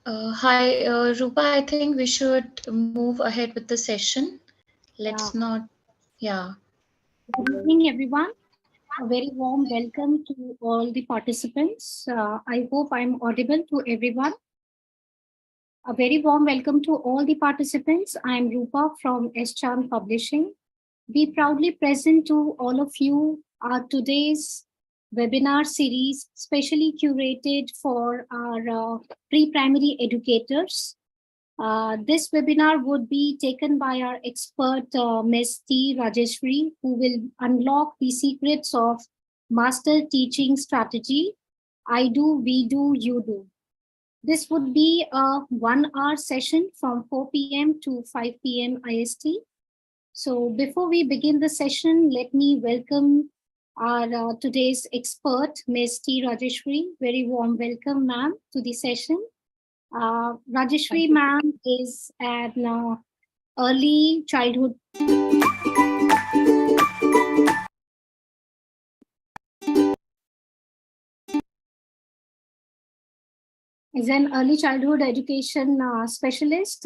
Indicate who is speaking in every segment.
Speaker 1: Hi, Rupa. I think we should move ahead with the session.
Speaker 2: Yeah.
Speaker 1: Let's not, yeah.
Speaker 2: Good evening, everyone. A very warm welcome to all the participants. I hope I'm audible to everyone. A very warm welcome to all the participants. I'm Rupa from S-Charm Publishing. We proudly present to all of you today's webinar series, specially curated for our pre-primary educators. This webinar would be taken by our expert, Ms. T. Rajeshwari, who will unlock the secrets of master teaching strategy. I do, we do, you do. This would be a 1 hour session from 4 p.m. to 5 p.m. IST. So before we begin the session, let me welcome our today's expert, Ms. T. Rajeshwari. Very warm welcome, ma'am, to the session. Rajeshwari ma'am is an early childhood education specialist,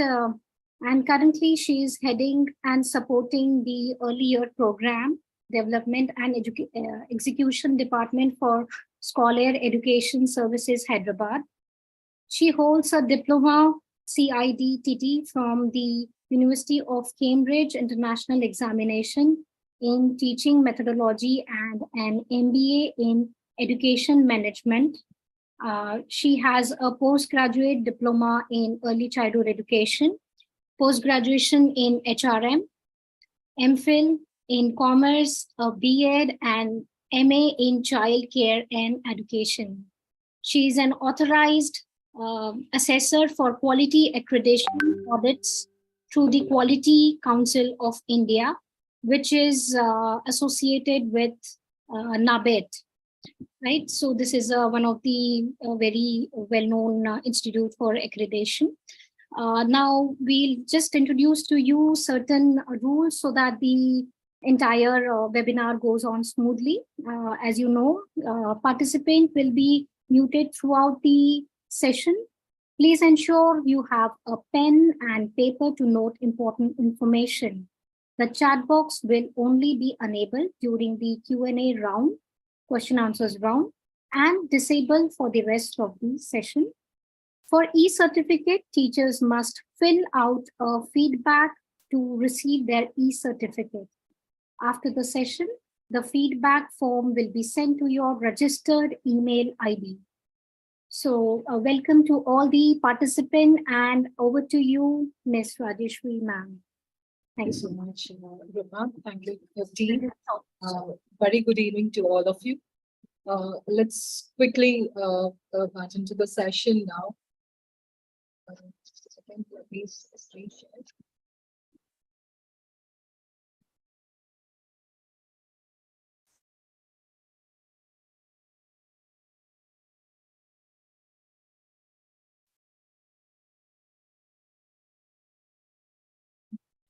Speaker 2: and currently she is heading and supporting the early year program development and execution department for Scolaire Education Services, Hyderabad. She holds a diploma CIDTT from the University of Cambridge International Examination in Teaching Methodology and an MBA in Education Management. She has a postgraduate diploma in early childhood education, post-graduation in HRM, MPhil in commerce, a B.Ed and MA in child care and education. She is an authorized assessor for Quality Accreditation Audits through the Quality Council of India, which is associated with NABET. Right, so this is one of the very well-known institute for accreditation. Now we'll just introduce to you certain rules so that the entire webinar goes on smoothly. As you know, participant will be muted throughout the session. Please ensure you have a pen and paper to note important information. The chat box will only be enabled during the Q&A round, question answers round, and disabled for the rest of the session. For e-certificate, teachers must fill out a feedback to receive their e-certificate. After the session, the feedback form will be sent to your registered email ID. So welcome to all the participants, and over to you, Ms. Rajeshwari ma'am.
Speaker 3: Thank you so much, Rupa. Thank you, team. Very good evening to all of you. Let's quickly march into the session now. Just a second, please screen share.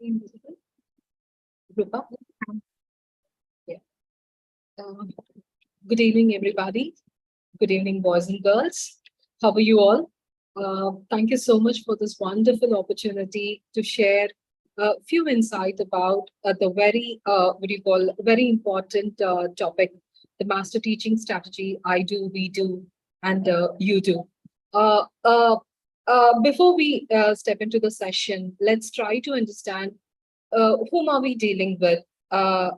Speaker 3: Invisible. Rupa. Yeah. Good evening, everybody. Good evening, boys and girls. How are you all? Thank you so much for this wonderful opportunity to share a few insights about the very important topic, the master teaching strategy. I do, we do, and you do. Before we step into the session, let's try to understand whom are we dealing with?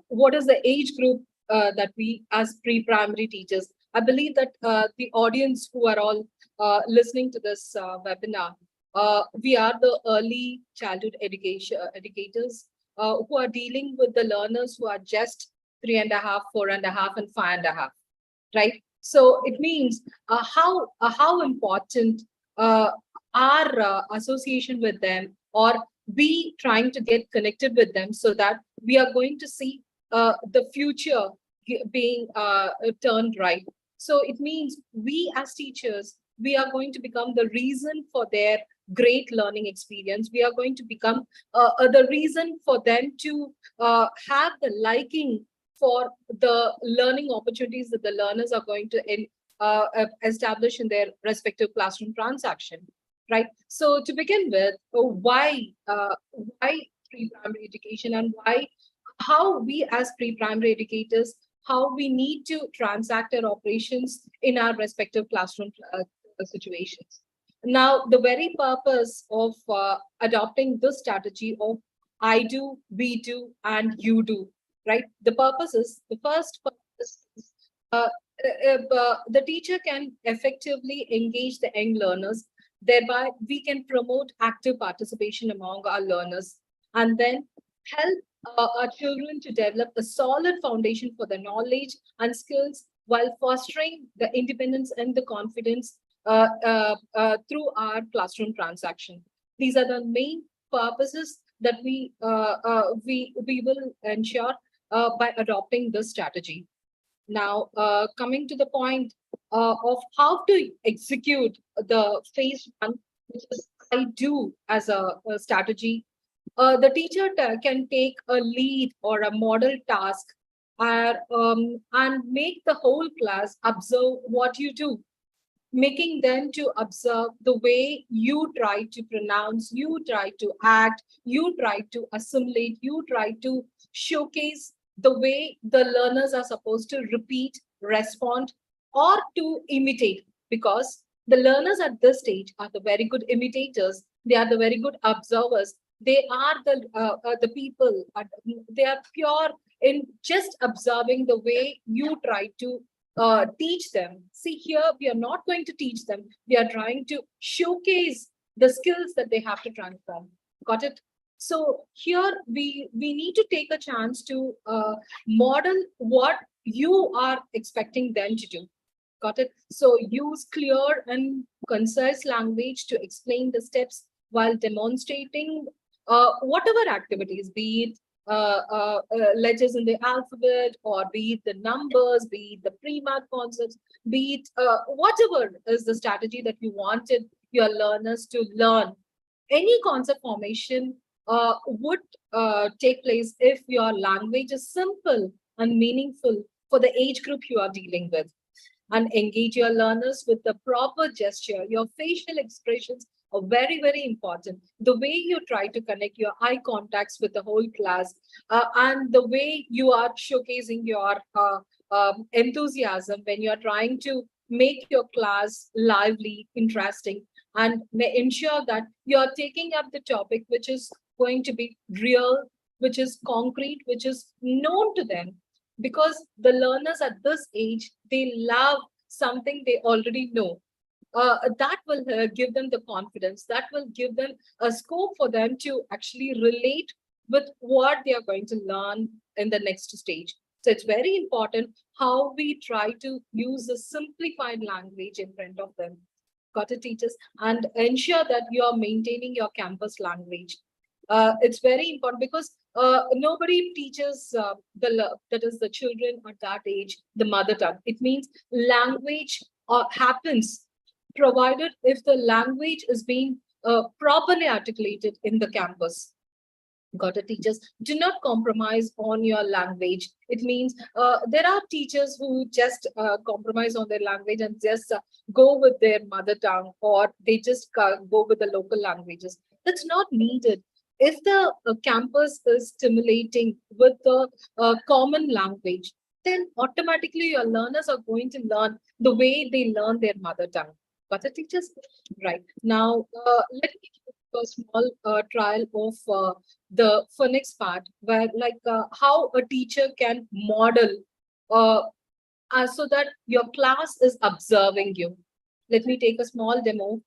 Speaker 3: What is the age group that we as pre-primary teachers? I believe that the audience who are all listening to this webinar, we are the early childhood educators who are dealing with the learners who are just 3.5, 4.5, and 5.5, right? So it means how important our association with them, or we trying to get connected with them, so that we are going to see the future being turned right. So it means we as teachers, we are going to become the reason for their great learning experience. We are going to become the reason for them to have the liking for the learning opportunities that the learners are going to establish in their respective classroom transaction, right? So to begin with, why pre-primary education, and how we as pre-primary educators, how we need to transact our operations in our respective classroom situations. Now, the very purpose of adopting this strategy of I do, we do, and you do, right? The purpose is, the first purpose is the teacher can effectively engage the young learners. Thereby, we can promote active participation among our learners, and then help our children to develop a solid foundation for the knowledge and skills, while fostering the independence and the confidence through our classroom transaction. These are the main purposes that we will ensure by adopting this strategy. Now, coming to the point of how to execute the phase one, which is I do as a strategy, the teacher can take a lead or a model task, and make the whole class observe what you do, making them to observe the way you try to pronounce, you try to act, you try to assimilate, you try to showcase the way the learners are supposed to repeat, respond, or to imitate. Because the learners at this stage are the very good imitators, they are the very good observers, they are the people, they are pure in just observing the way you try to teach them. See, here we are not going to teach them, we are trying to showcase the skills that they have to transform. Got it? So here we need to take a chance to model what you are expecting them to do. Got it? So use clear and concise language to explain the steps while demonstrating whatever activities, be it letters in the alphabet, or be it the numbers, be it the pre-math concepts, be it whatever is the strategy that you wanted your learners to learn. Any concept formation would take place if your language is simple and meaningful for the age group you are dealing with. And engage your learners with the proper gesture. Your facial expressions are very, very important. The way you try to connect your eye contacts with the whole class, and the way you are showcasing your enthusiasm when you are trying to make your class lively, interesting, and ensure that you are taking up the topic which is going to be real, which is concrete, which is known to them. Because the learners at this age, they love something they already know. That will give them the confidence, that will give them a scope for them to actually relate with what they are going to learn in the next stage. So it's very important how we try to use a simplified language in front of them. Got it, teachers? And ensure that you are maintaining your campus language. It's very important, because nobody teaches that is the children at that age the mother tongue. It means language happens provided if the language is being properly articulated in the campus. Got it, teachers? Do not compromise on your language. It means there are teachers who just compromise on their language and just go with their mother tongue, or they just go with the local languages. That's not needed. If the campus is stimulating with the common language, then automatically your learners are going to learn the way they learn their mother tongue. Got it, teachers? Right. Now, let me give a small trial of the phonics part, where how a teacher can model so that your class is observing you. Let me take a small demo.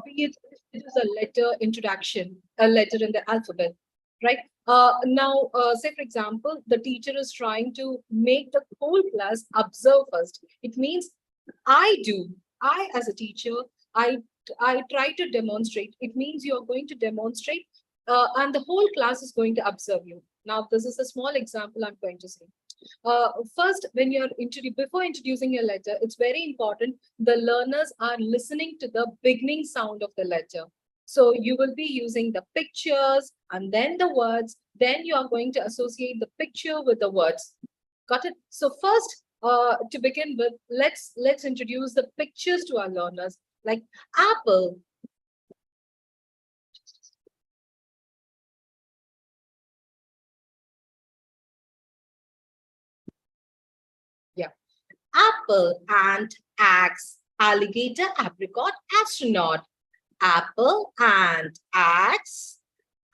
Speaker 3: Be it is a letter introduction, a letter in the alphabet, right? Now, say for example, the teacher is trying to make the whole class observe first. It means I as a teacher, I try to demonstrate. It means you're going to demonstrate, and the whole class is going to observe you. Now, this is a small example I'm going to say. First, when you're before introducing your letter, it's very important the learners are listening to the beginning sound of the letter. So you will be using the pictures and then the words. Then you are going to associate the picture with the words. Got it? So first, to begin with, let's introduce the pictures to our learners, like apple. apple, ant, axe, alligator, apricot, astronaut. Apple, ant, axe,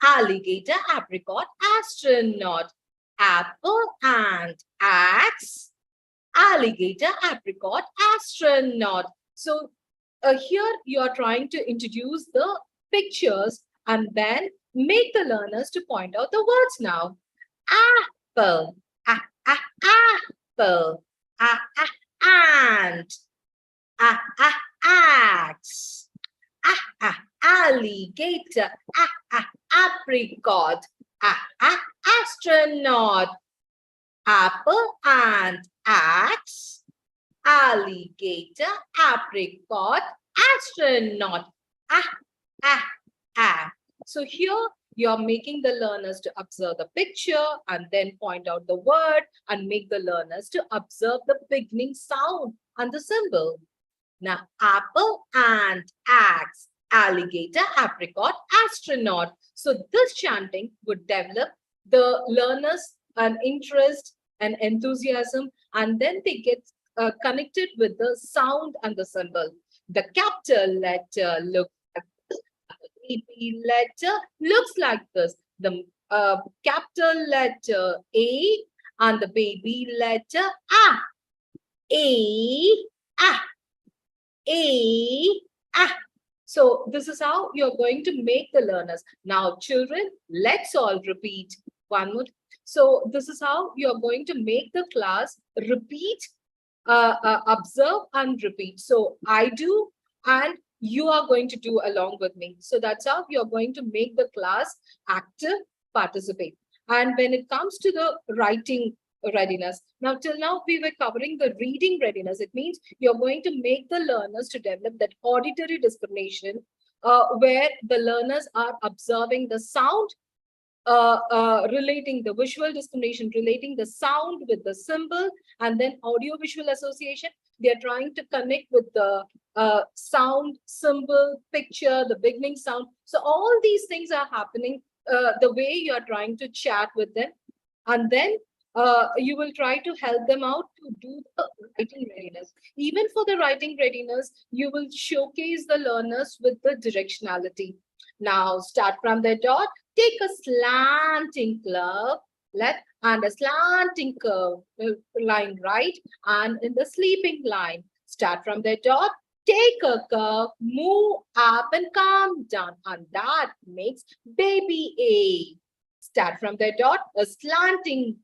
Speaker 3: alligator, apricot, astronaut. Apple, ant, axe, alligator, apricot, astronaut. So here you are trying to introduce the pictures and then make the learners to point out the words now. Apple, apple, ant, axe, alligator, apricot, astronaut. Apple, ant, axe, alligator, apricot, astronaut. So here you're making the learners to observe the picture and then point out the word and make the learners to observe the beginning sound and the symbol. Now, apple, ant, axe, alligator, apricot, astronaut. So this chanting would develop the learners an interest and enthusiasm, and then they get connected with the sound and the symbol. The capital letter looks like this. The baby letter looks like this. The capital letter A and the baby letter A. A. So this is how you're going to make the learners. Now, children, let's all repeat one more. So this is how you're going to make the class repeat, observe and repeat. So I do and you are going to do along with me. So that's how you're going to make the class active, participate. And when it comes to the writing readiness, now till now we were covering the reading readiness. It means you're going to make the learners to develop that auditory discrimination where the learners are observing the sound, relating the visual discrimination, relating the sound with the symbol, and then audio visual association. They're trying to connect with the sound, symbol, picture, the beginning sound. So all these things are happening the way you're trying to chat with them. And then you will try to help them out to do the writing readiness. Even for the writing readiness, you will showcase the learners with the directionality. Now start from the dot, take a slanting curve left and a slanting curve line right, and in the sleeping line, start from the dot, take a curve, move up and come down, and that makes baby A. Start from the dot, a slanting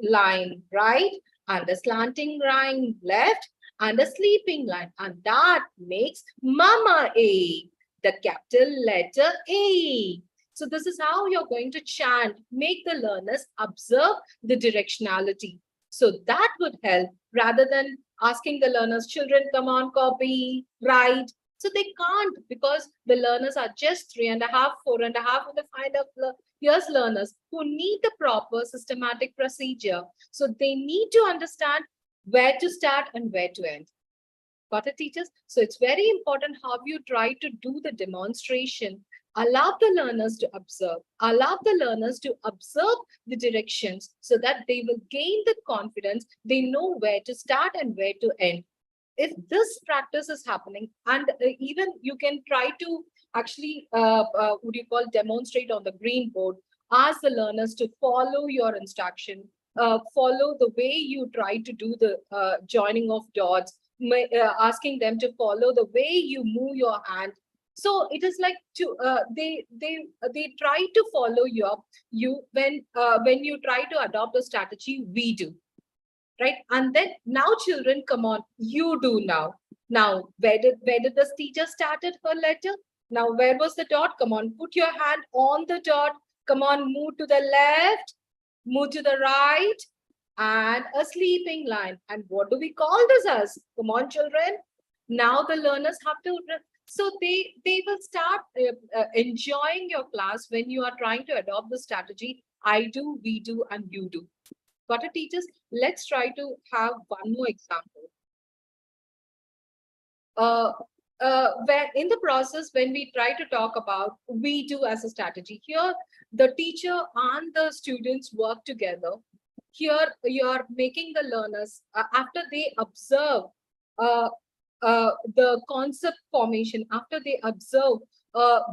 Speaker 3: line right and a slanting line left and a sleeping line, and that makes mama A, the capital letter A. So this is how you're going to chant, make the learners observe the directionality. So that would help rather than asking the learners, children, come on, copy, write. So they can't, because the learners are just 3.5, 4.5, and the 5 years learners who need the proper systematic procedure. So they need to understand where to start and where to end. Got it, teachers? So it's very important how you try to do the demonstration. Allow the learners to observe. Allow the learners to observe the directions so that they will gain the confidence. They know where to start and where to end. If this practice is happening, and even you can try to actually, demonstrate on the green board, ask the learners to follow your instruction, follow the way you try to do the joining of dots, asking them to follow the way you move your hand. So it is like to they try to follow you when you try to adopt a strategy. We do, right? And then now, children, come on, you do now. Now, where did the teacher started her letter? Now, where was the dot? Come on, put your hand on the dot. Come on, move to the left, move to the right, and a sleeping line. And what do we call this as? Come on, children. Now the learners have to. So they will start enjoying your class when you are trying to adopt the strategy. I do, we do, and you do. Got it, teachers? Let's try to have one more example. Where in the process, when we try to talk about we do as a strategy, here the teacher and the students work together here you're making the learners, after they observe uh, the concept formation, after they observe,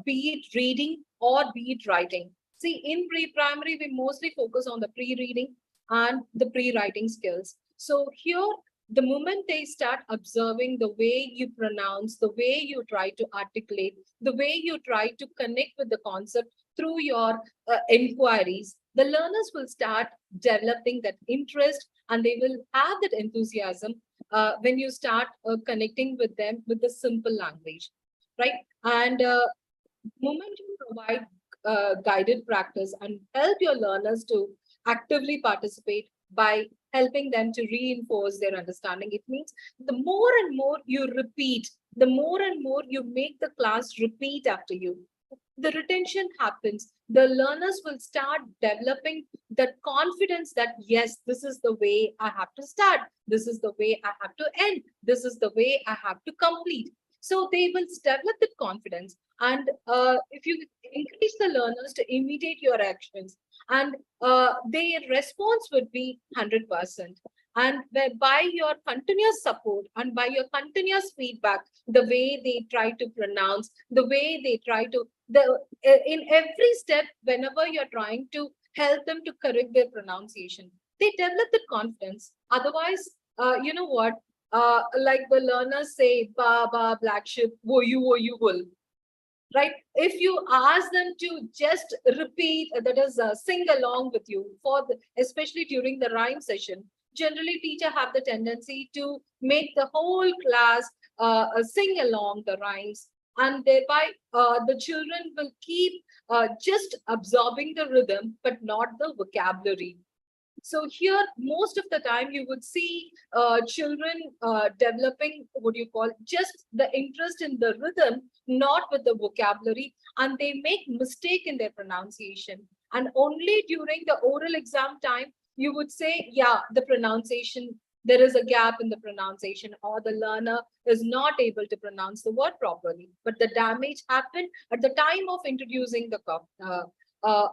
Speaker 3: be it reading or be it writing. See, in pre-primary, we mostly focus on the pre-reading and the pre-writing skills. So here, the moment they start observing the way you pronounce, the way you try to articulate, the way you try to connect with the concept through your inquiries, the learners will start developing that interest, and they will have that enthusiasm when you start connecting with them with the simple language, right? And moment you provide guided practice and help your learners to actively participate by helping them to reinforce their understanding, it means the more and more you repeat, the more and more you make the class repeat after you, the retention happens. The learners will start developing that confidence that, yes, this is the way I have to start. This is the way I have to end. This is the way I have to complete. So they will develop that confidence. And if you increase the learners to imitate your actions, and their response would be 100%. And by your continuous support and by your continuous feedback, the way they try to pronounce, the way they try to, in every step, whenever you're trying to help them to correct their pronunciation, they develop the confidence. Otherwise, you know what? Like the learners say, ba ba black sheep, wo you will. Right? If you ask them to just repeat, that is, sing along with you for the, especially during the rhyme session, generally teacher have the tendency to make the whole class sing along the rhymes, and thereby the children will keep just absorbing the rhythm but not the vocabulary. So here, most of the time, you would see children developing what you call just the interest in the rhythm, not with the vocabulary, and they make mistake in their pronunciation. And only during the oral exam time, you would say, yeah, the pronunciation, there is a gap in the pronunciation, or the learner is not able to pronounce the word properly. But the damage happened at the time of introducing the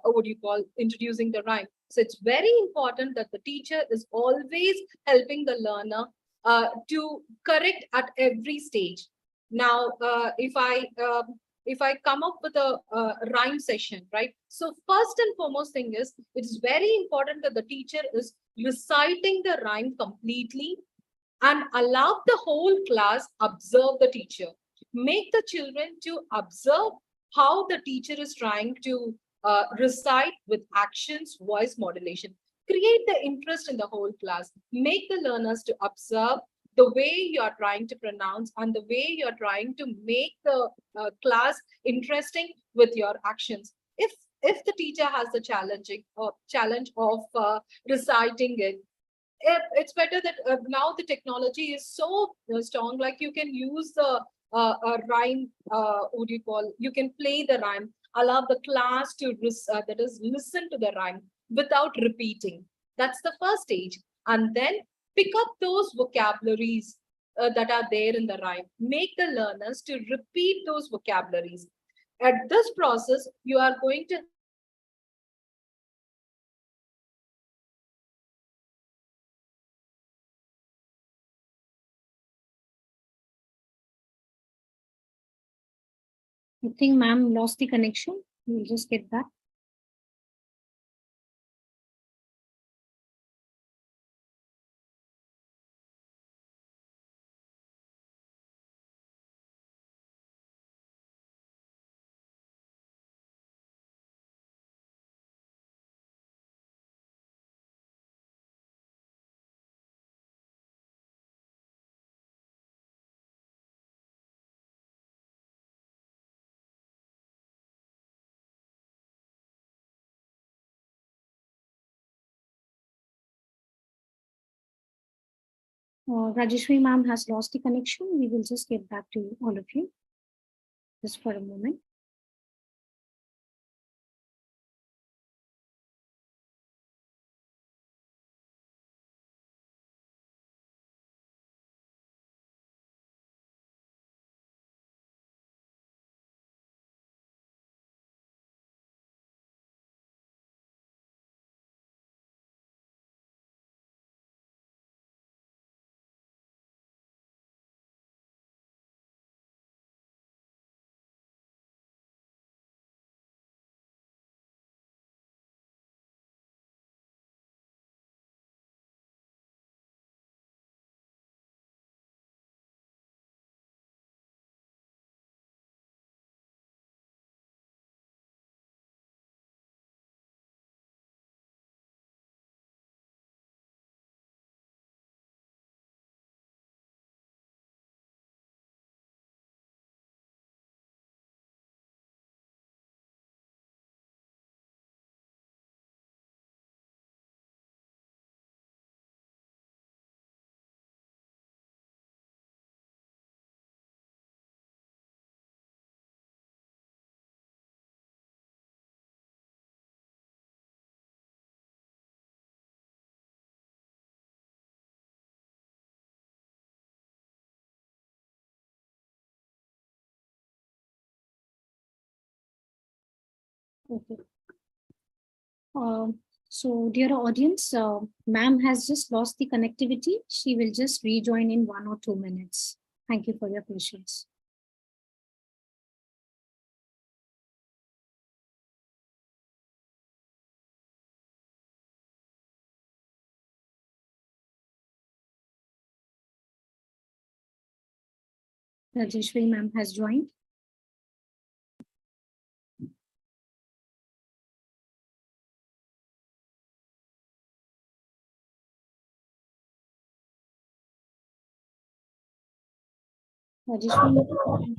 Speaker 3: what do you call, introducing the rhyme. So it's very important that the teacher is always helping the learner to correct at every stage. Now, if I come up with a rhyme session, right? So first and foremost thing is, it's very important that the teacher is reciting the rhyme completely and allow the whole class observe the teacher. Make the children to observe how the teacher is trying to recite with actions, voice modulation. Create the interest in the whole class. Make the learners to observe the way you are trying to pronounce and the way you are trying to make the class interesting with your actions. If the teacher has the challenge of reciting it, it's better that now the technology is so strong, like you can use the rhyme, what do you call, you can play the rhyme, allow the class to that is listen to the rhyme without repeating. That's the first stage. And then pick up those vocabularies that are there in the rhyme. Make the learners to repeat those vocabularies. At this process, you are going to
Speaker 2: I think ma'am lost the connection. We'll just get back. Rajeshwari ma'am has lost the connection. We will just get back to all of you just for a moment. Okay. So, dear audience, ma'am has just lost the connectivity. She will just rejoin in 1 or 2 minutes. Thank you for your patience. Rajeshwari ma'am has joined. Rajeshwari.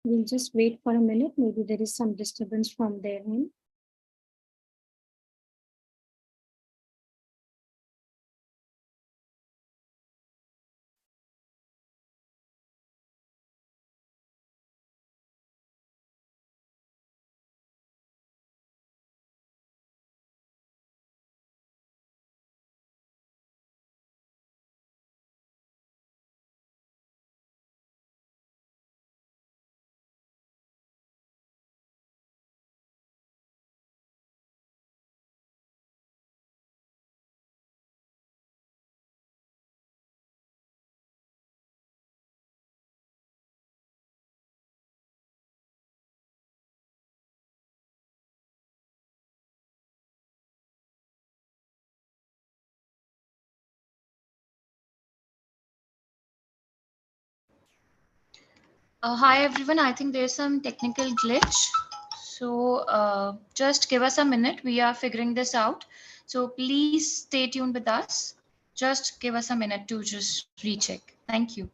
Speaker 2: We'll just wait for a minute. Maybe there is some disturbance from their end.
Speaker 1: Hi everyone, I think there's some technical glitch. So just give us a minute. We are figuring this out. So please stay tuned with us. Just give us a minute to just recheck. Thank you.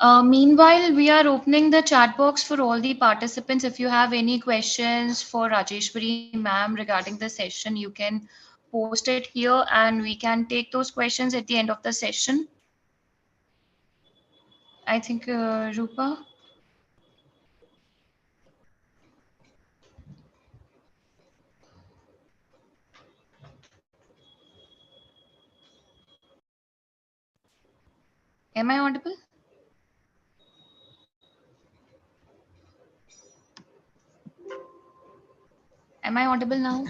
Speaker 1: Meanwhile, we are opening the chat box for all the participants. If you have any questions for Rajeshwari ma'am regarding the session, you can post it here and we can take those questions at the end of the session. I think Rupa. Am I audible? Am I audible now?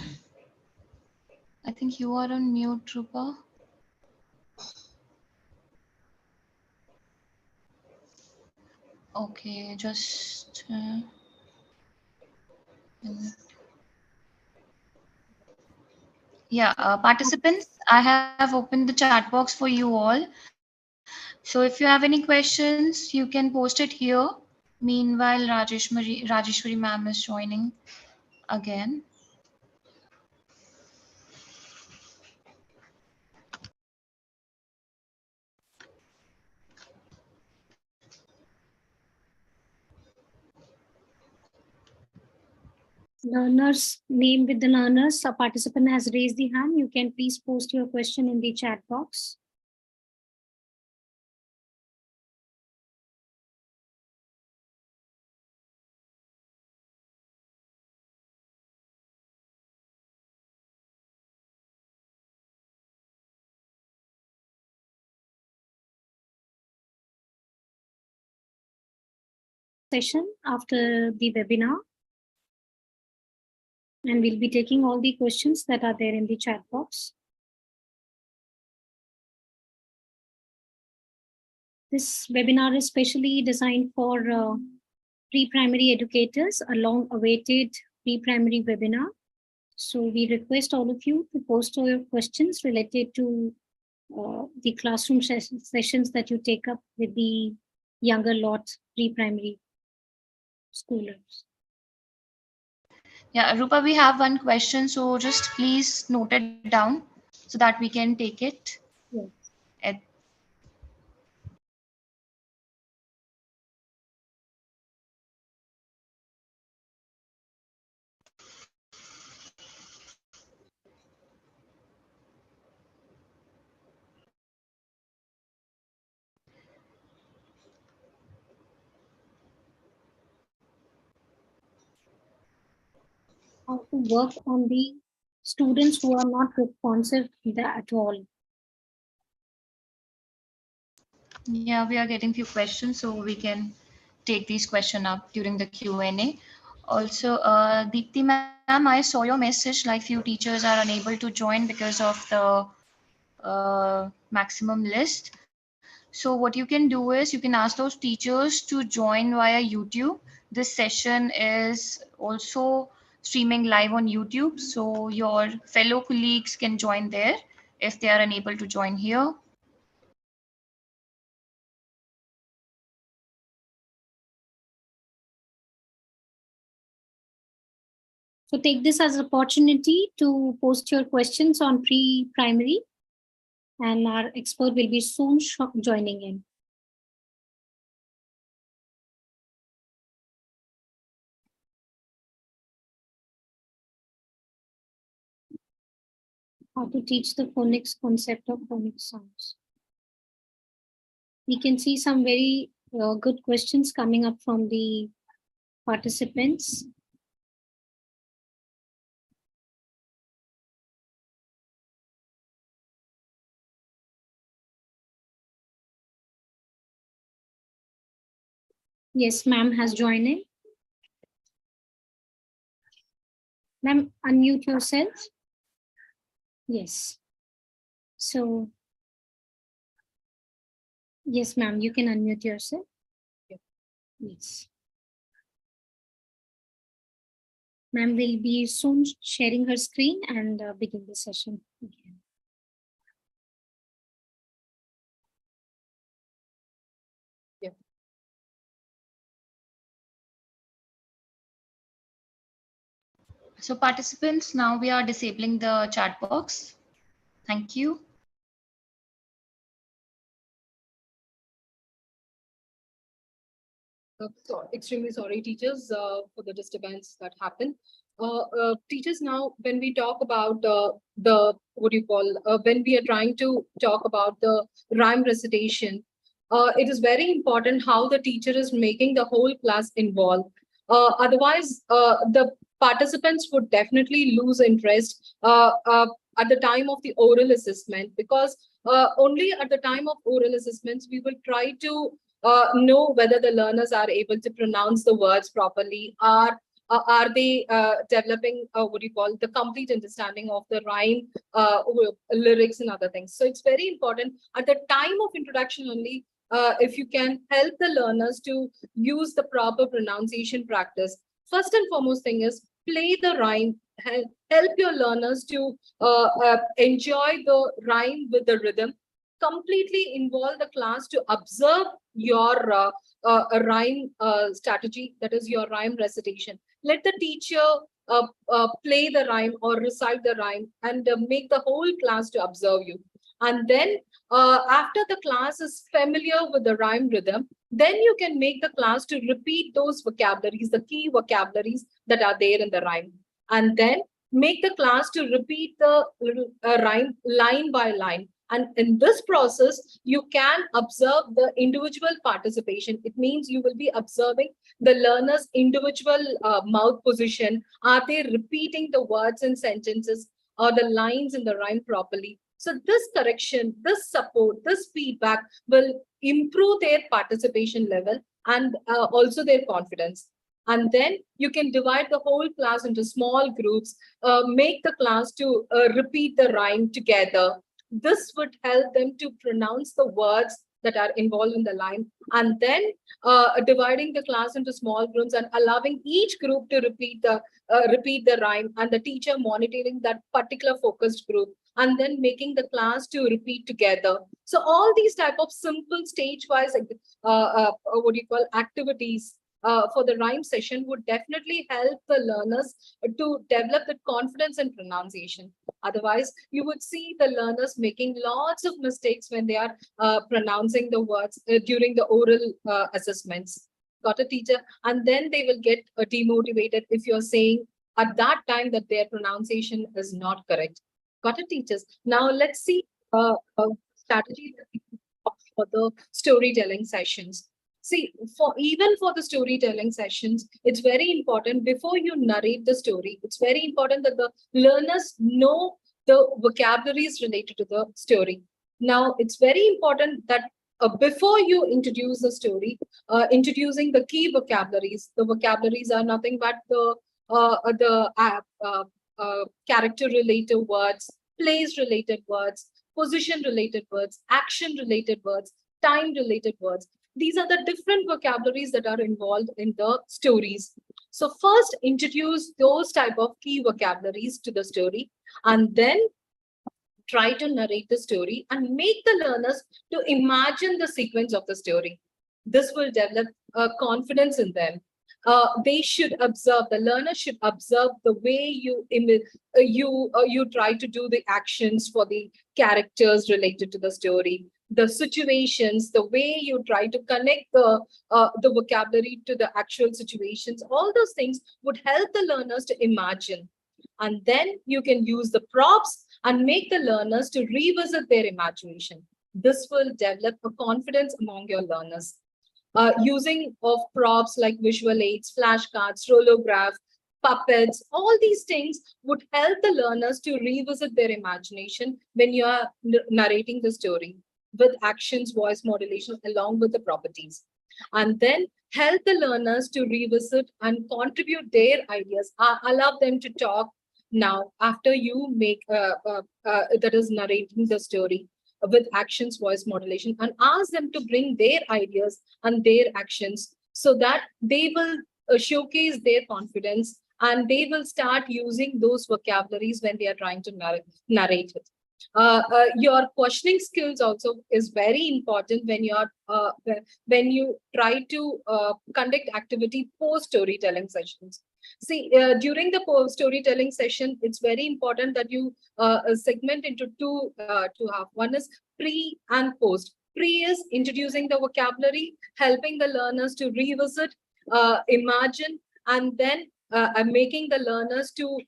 Speaker 1: I think you are on mute, Rupa. Okay, just yeah, participants, I have opened the chat box for you all. So if you have any questions, you can post it here. Meanwhile, Rajeshwari ma'am is joining again.
Speaker 2: Learner's name with the learners. A participant has raised the hand. You can please post your question in the chat box. Session after the webinar. And we'll be taking all the questions that are there in the chat box. This webinar is specially designed for pre-primary educators, a long-awaited pre-primary webinar. So we request all of you to post all your questions related to the classroom sessions that you take up with the younger lot pre-primary schoolers.
Speaker 1: Yeah, Rupa, we have one question, so just please note it down so that we can take it.
Speaker 2: Yes. How to work on the students who are not responsive at all.
Speaker 1: Yeah, we are getting few questions, so we can take these questions up during the Q&A. Also, Deepti ma'am, I saw your message, like few teachers are unable to join because of the maximum list. So what you can do is you can ask those teachers to join via YouTube. This session is also streaming live on YouTube, so your fellow colleagues can join there if they are unable to join here.
Speaker 2: So take this as an opportunity to post your questions on pre-primary, and our expert will be soon joining in. How to teach the phonics concept of phonic sounds. We can see some very good questions coming up from the participants. Yes, ma'am has joined in. Ma'am, unmute yourself. Yes. So, yes, ma'am, you can unmute yourself. Yes. Ma'am will be soon sharing her screen and begin the session again.
Speaker 1: So participants, now we are disabling the chat box. Thank you.
Speaker 3: So extremely sorry, teachers, for the disturbance that happened. Teachers, now when we talk about when we are trying to talk about the rhyme recitation, it is very important how the teacher is making the whole class involved. Otherwise, the participants would definitely lose interest at the time of the oral assessment, because only at the time of oral assessments we will try to know whether the learners are able to pronounce the words properly. Are they developing the complete understanding of the rhyme, lyrics and other things? So it's very important at the time of introduction only, if you can help the learners to use the proper pronunciation practice. First and foremost thing is play the rhyme. Help your learners to enjoy the rhyme with the rhythm. completely involve the class to observe your rhyme strategy, that is your rhyme recitation. Let the teacher play the rhyme or recite the rhyme, and make the whole class to observe you. And then after the class is familiar with the rhyme rhythm, then you can make the class to repeat those vocabularies, the key vocabularies that are there in the rhyme. And then make the class to repeat the rhyme line by line. And in this process, you can observe the individual participation. It means you will be observing the learner's individual mouth position. Are they repeating the words and sentences or the lines in the rhyme properly? So this correction, this support, this feedback will improve their participation level and also their confidence. And then you can divide the whole class into small groups, make the class to repeat the rhyme together. This would help them to pronounce the words that are involved in the line, and then dividing the class into small groups and allowing each group to repeat the rhyme, and the teacher monitoring that particular focused group, and then making the class to repeat together. So all these type of simple stage-wise activities for the rhyme session would definitely help the learners to develop the confidence in pronunciation. Otherwise, you would see the learners making lots of mistakes when they are pronouncing the words during the oral assessments. Got a teacher? And then they will get demotivated if you're saying at that time that their pronunciation is not correct. Got it, teachers? Now let's see a strategy that we can for the storytelling sessions. See, even for the storytelling sessions, it's very important before you narrate the story, it's very important that the learners know the vocabularies related to the story. Now, it's very important that before you introduce the story, introducing the key vocabularies. The vocabularies are nothing but the character-related words, place-related words, position-related words, action-related words, time-related words. These are the different vocabularies that are involved in the stories. So first introduce those type of key vocabularies to the story, and then try to narrate the story and make the learners to imagine the sequence of the story. This will develop confidence in them. They should observe, the learner should observe the way you try to do the actions for the characters related to the story, the situations, the way you try to connect the vocabulary to the actual situations. All those things would help the learners to imagine. And then you can use the props and make the learners to revisit their imagination. This will develop a confidence among your learners. Using of props like visual aids, flashcards, rolograph, puppets, all these things would help the learners to revisit their imagination when you are narrating the story, with actions, voice modulation, along with the properties. And then help the learners to revisit and contribute their ideas. Allow them to talk now after you make, that is narrating the story, with actions, voice modulation, and ask them to bring their ideas and their actions so that they will showcase their confidence, and they will start using those vocabularies when they are trying to narrate it. Your questioning skills also is very important when you try to conduct activity post storytelling sessions. See, during the post storytelling session, it's very important that you segment into two half. One is pre and post. Pre is introducing the vocabulary, helping the learners to revisit, imagine, and then making the learners to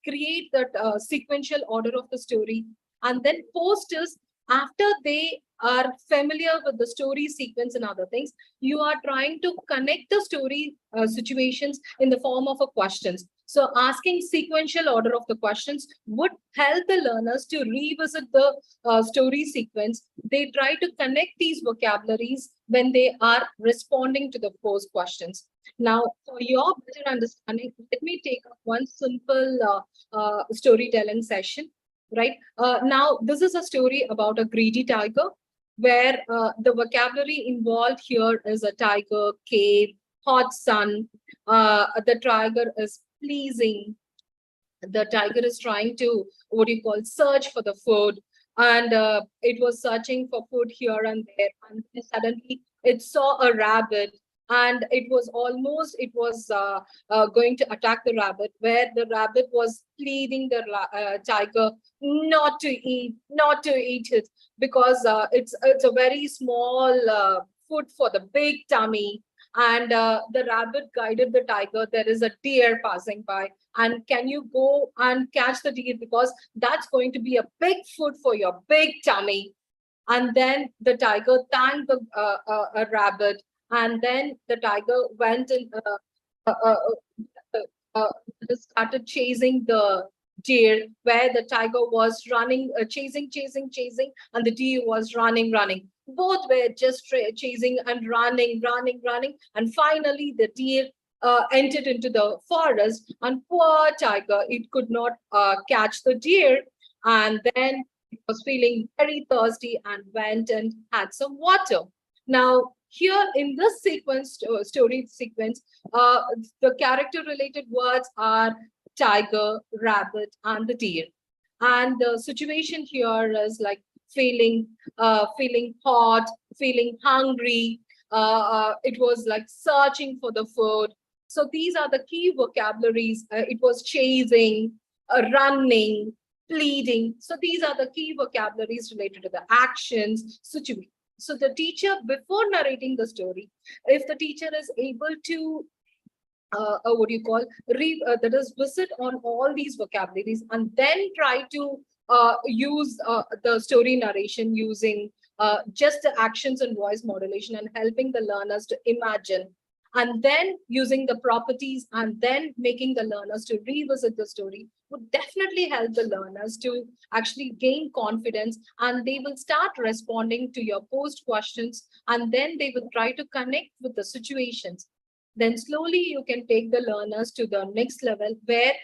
Speaker 3: create that sequential order of the story. And then post is after they are familiar with the story sequence and other things, you are trying to connect the story situations in the form of a questions. So asking sequential order of the questions would help the learners to revisit the story sequence. They try to connect these vocabularies when they are responding to the post questions. Now, for your better understanding, let me take up one simple storytelling session. Right now, this is a story about a greedy tiger, where the vocabulary involved here is a tiger, cave, hot sun. The tiger is pleasing. The tiger is trying to, what do you call, search for the food. and it was searching for food here and there, and then suddenly it saw a rabbit, and it was going to attack the rabbit, where the rabbit was pleading the tiger not to eat it, because it's a very small food for the big tummy. And the rabbit guided the tiger, there is a deer passing by, and can you go and catch the deer, because that's going to be a big food for your big tummy. And then the tiger thanked the rabbit, and then the tiger went and uh, uh, uh, uh, started chasing the deer, where the tiger was running, chasing, and the deer was running. Both were just chasing and running, and finally the deer entered into the forest, and poor tiger, it could not catch the deer, and then it was feeling very thirsty and went and had some water. Now, here in this story sequence, the character related words are tiger, rabbit, and the deer. And the situation here is like feeling hot, feeling hungry. It was like searching for the food. So these are the key vocabularies. It was chasing, running, pleading. So these are the key vocabularies related to the actions, situation. So the teacher, before narrating the story, if the teacher is able to what do you call that is visit on all these vocabularies, and then try to use the story narration using just the actions and voice modulation, and helping the learners to imagine, and then using the properties, and then making the learners to revisit the story, would definitely help the learners to actually gain confidence, and they will start responding to your post questions, and then they will try to connect with the situations. Then slowly you can take the learners to the next level, where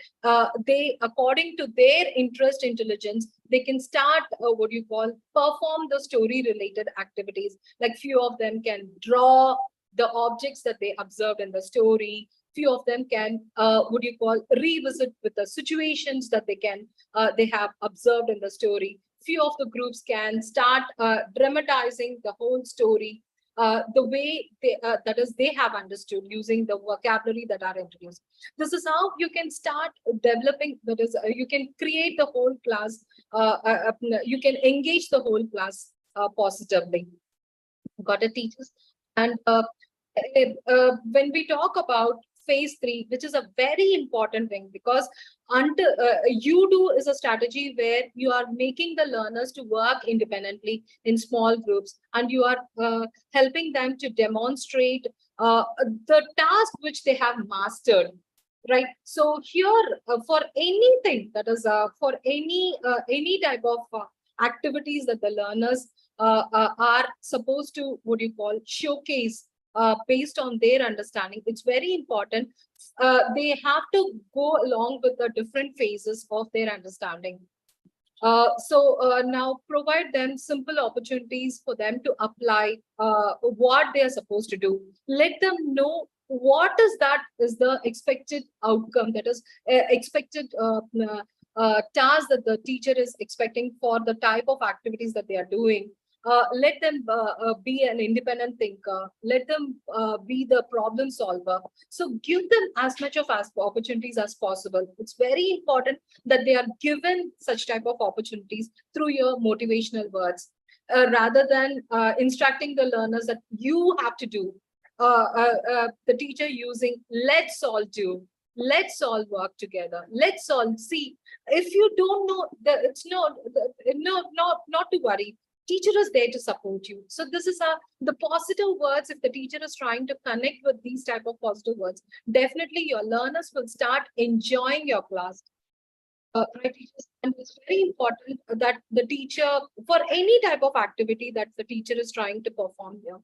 Speaker 3: they, according to their interest intelligence, they can start what you call perform the story related activities. Like few of them can draw the objects that they observed in the story. Few of them can what you call revisit with the situations that they have observed in the story. Few of the groups can start dramatizing the whole story the way they have understood, using the vocabulary that are introduced. This is how you can start developing, that is you can create the whole class, you can engage the whole class positively. Got it, teachers? And when we talk about phase 3, which is a very important thing, because until you do is a strategy where you are making the learners to work independently in small groups, and you are helping them to demonstrate the task which they have mastered, right? So here for anything, that is for any type of activities that the learners are supposed to, what you call, showcase based on their understanding, it's very important. They have to go along with the different phases of their understanding. So now provide them simple opportunities for them to apply what they are supposed to do. Let them know what is the expected outcome, that is expected task that the teacher is expecting for the type of activities that they are doing. Let them be an independent thinker. Let them be the problem solver. So give them as much of as opportunities as possible. It's very important that they are given such type of opportunities through your motivational words, rather than instructing the learners that you have to do. The teacher using let's all do, let's all work together, let's all see. If you don't know, it's not to worry. Teacher is there to support you. So this is the positive words. If the teacher is trying to connect with these type of positive words, definitely your learners will start enjoying your class. Right, teachers? And it's very important that the teacher, for any type of activity that the teacher is trying to perform here,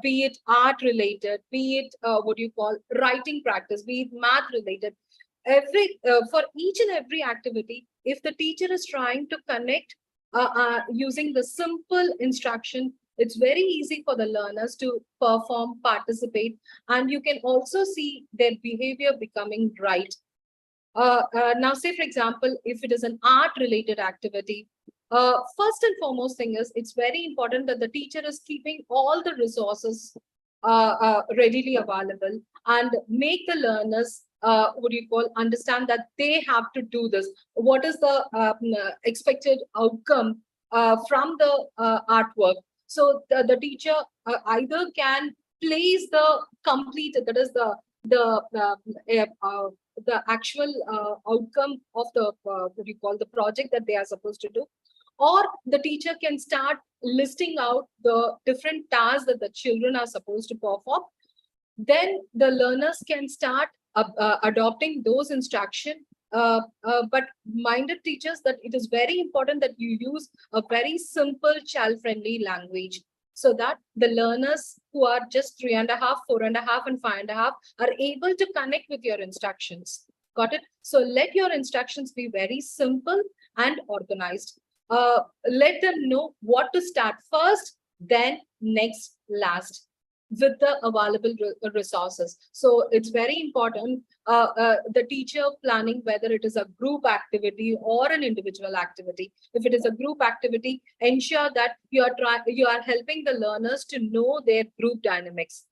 Speaker 3: be it art related, be it what you call writing practice, be it math related, for each and every activity, if the teacher is trying to connect using the simple instruction, it's very easy for the learners to perform, participate, and you can also see their behavior becoming right. Now, say, for example, if it is an art related activity, First and foremost thing is, it's very important that the teacher is keeping all the resources readily available and make the learners, understand that they have to do this. What is the expected outcome from the artwork? So the teacher either can place the complete, that is the actual outcome of the the project that they are supposed to do, or the teacher can start listing out the different tasks that the children are supposed to perform. Then the learners can start adopting those instruction. But minded teachers that it is very important that you use a very simple child-friendly language, so that the learners who are just 3.5, 4.5, and 5.5 are able to connect with your instructions. Got it? So let your instructions be very simple and organized. Let them know what to start first, then next, last, with the available resources. So it's very important, the teacher planning whether it is a group activity or an individual activity. If it is a group activity, ensure that you are helping the learners to know their group dynamics,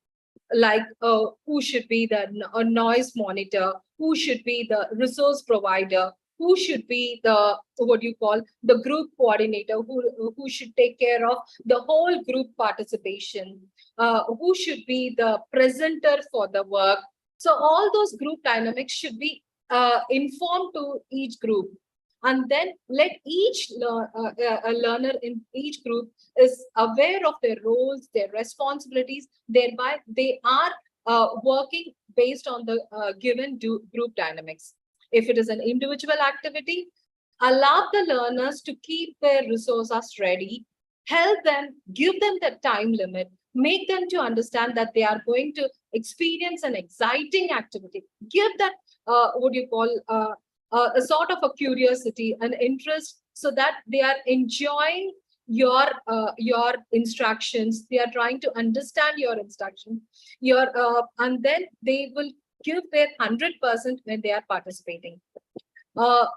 Speaker 3: like who should be the noise monitor, who should be the resource provider, who should be the the group coordinator, who should take care of the whole group participation, who should be the presenter for the work. So all those group dynamics should be informed to each group, and then let each learner in each group is aware of their roles, their responsibilities, thereby they are working based on the given group dynamics. If it is an individual activity, allow the learners to keep their resources ready, help them, give them the time limit, make them to understand that they are going to experience an exciting activity. Give that, a sort of a curiosity, an interest, so that they are enjoying your instructions. They are trying to understand your instruction, and then they will give their 100% when they are participating.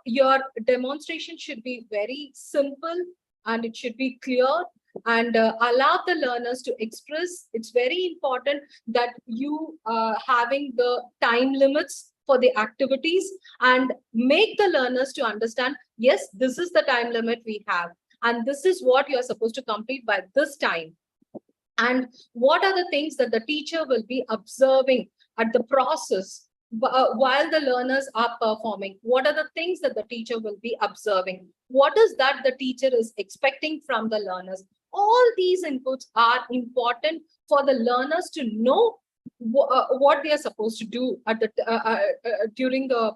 Speaker 3: Your demonstration should be very simple and it should be clear, and allow the learners to express. It's very important that you having the time limits for the activities, and make the learners to understand, yes, this is the time limit we have, and this is what you're supposed to complete by this time. And what are the things that the teacher will be observing at the process while the learners are performing? What are the things that the teacher will be observing? What is that the teacher is expecting from the learners? All these inputs are important for the learners to know what they are supposed to do at the during the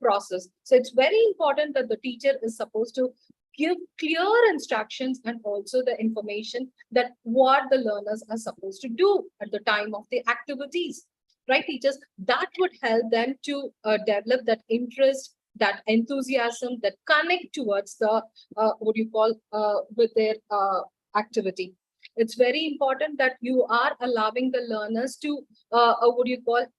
Speaker 3: process. So it's very important that the teacher is supposed to give clear instructions and also the information that what the learners are supposed to do at the time of the activities. Right, teachers? That would help them to develop that interest, that enthusiasm, that connect towards the with their activity. It's very important that you are allowing the learners to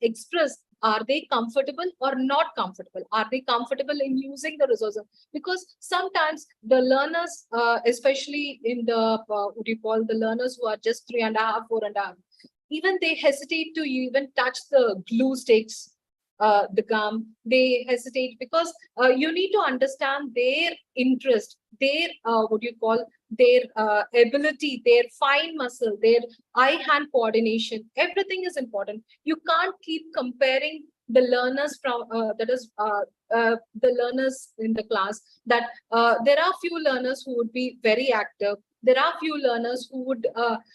Speaker 3: express. Are they comfortable or not comfortable? Are they comfortable in using the resources? Because sometimes the learners, especially in the the learners who are just 3.5, 4.5, even they hesitate to even touch the glue sticks, the gum. They hesitate because you need to understand their interest, their their ability, their fine muscle, their eye-hand coordination. Everything is important. You can't keep comparing the learners from the learners in the class. That there are few learners who would be very active. There are few learners who would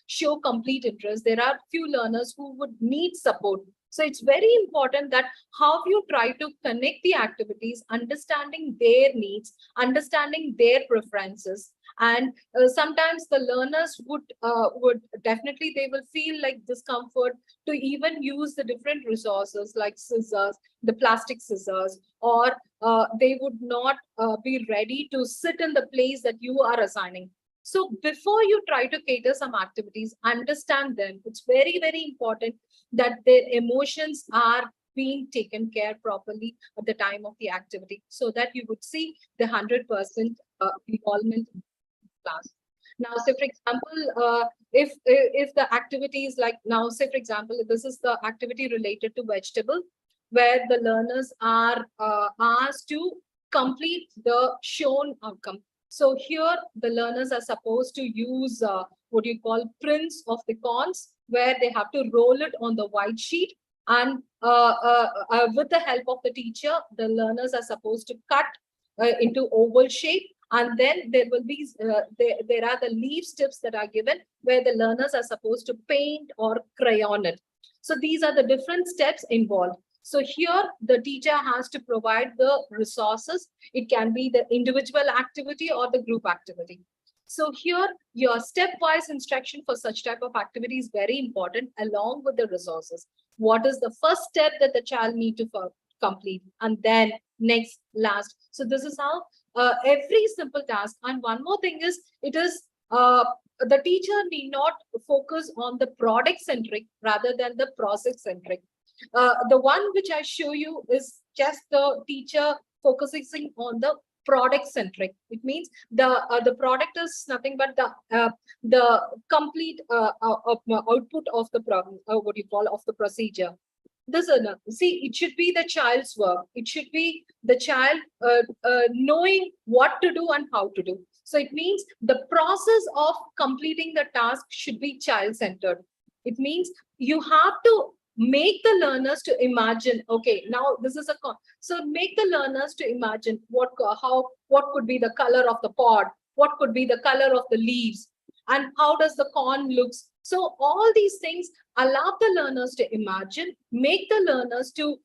Speaker 3: show complete interest. There are few learners who would need support. So it's very important that how you try to connect the activities, understanding their needs, understanding their preferences. And sometimes the learners would definitely, they will feel like discomfort to even use the different resources like scissors, the plastic scissors, or they would not be ready to sit in the place that you are assigning. So before you try to cater some activities, understand them. It's very, very important that their emotions are being taken care properly at the time of the activity, so that you would see the 100% involvement in class. Now, say for example, if the activity is like, now say for example, this is the activity related to vegetable, where the learners are asked to complete the shown outcome. So here the learners are supposed to use what you call prints of the corns, where they have to roll it on the white sheet, and with the help of the teacher, the learners are supposed to cut into oval shape, and then there will be there are the leaf tips that are given, where the learners are supposed to paint or crayon it. So these are the different steps involved. So here the teacher has to provide the resources. It can be the individual activity or the group activity. So here your stepwise instruction for such type of activity is very important, along with the resources. What is the first step that the child need to complete, and then next, last. So this is how every simple task. And one more thing is, it is the teacher need not focus on the product centric rather than the process centric. The one which I show you is just the teacher focusing on the product centric. It means the product is nothing but the complete output of the problem, what you call, of the procedure. This see, it should be the child's work. It should be the child knowing what to do and how to do. So it means the process of completing the task should be child-centered. It means you have to make the learners to imagine, okay, now this is so make the learners to imagine what could be the color of the pod, what could be the color of the leaves, and how does the corn looks. So all these things allow the learners to imagine, make the learners to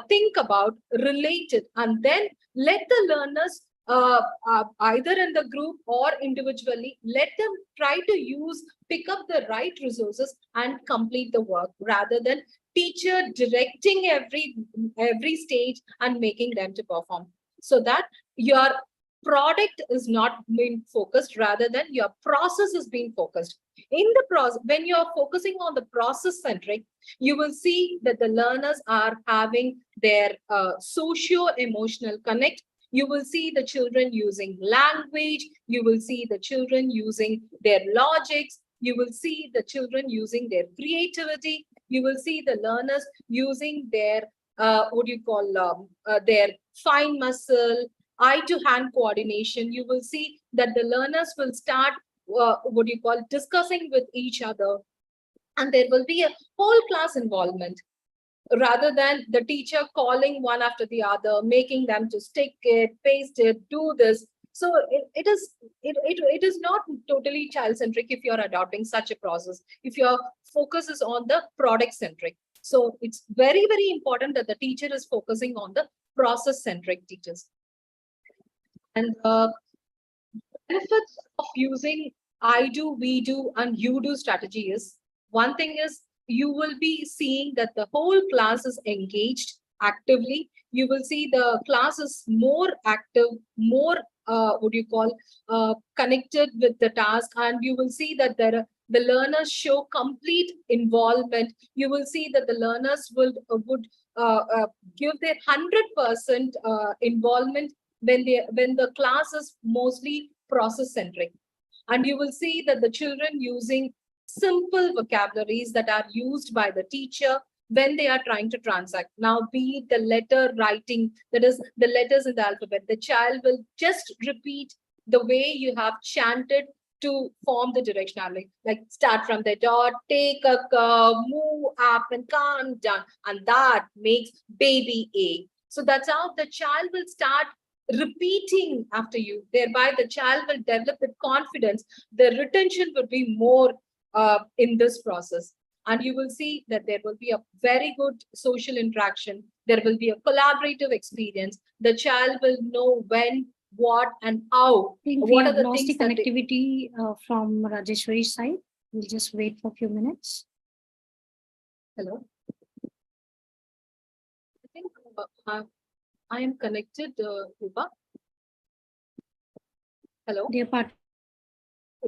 Speaker 3: think about, relate it, and then let the learners either in the group or individually, let them try to pick up the right resources and complete the work, rather than teacher directing every stage and making them to perform. So that your product is not being focused, rather than your process is being focused. In the process, when you're focusing on the process centric, you will see that the learners are having their socio-emotional connect. You will see the children using language. You will see the children using their logics. You will see the children using their creativity. You will see the learners using their their fine muscle, eye-to-hand coordination. You will see that the learners will start discussing with each other, and there will be a whole class involvement, rather than the teacher calling one after the other, making them to stick it, paste it, do this. So it is not totally child-centric if you're adopting such a process, if your focus is on the product-centric. So it's very, very important that the teacher is focusing on the process-centric teachers. And benefits of using I do, we do, and you do strategy is, one thing is, you will be seeing that the whole class is engaged actively. You will see the class is more active, more connected with the task, and you will see that the learners show complete involvement. You will see that the learners would give their 100% involvement when the class is mostly process centric. And you will see that the children using simple vocabularies that are used by the teacher when they are trying to transact. Now, be it the letter writing, that is the letters in the alphabet, the child will just repeat the way you have chanted to form the directionality, like start from the dot, take a curve, move up and come down, and that makes baby A. So that's how the child will start repeating after you. Thereby, the child will develop the confidence. The retention will be more in this process. And you will see that there will be a very good social interaction. There will be a collaborative experience. The child will know when, what, and how.
Speaker 2: I think
Speaker 3: what
Speaker 2: we
Speaker 3: are
Speaker 2: have
Speaker 3: the
Speaker 2: lost the
Speaker 3: things that
Speaker 2: connectivity from Rajeshwari's side. We'll just wait for a few minutes.
Speaker 3: Hello. I think I am connected, Ruba. Hello.
Speaker 2: Dear part.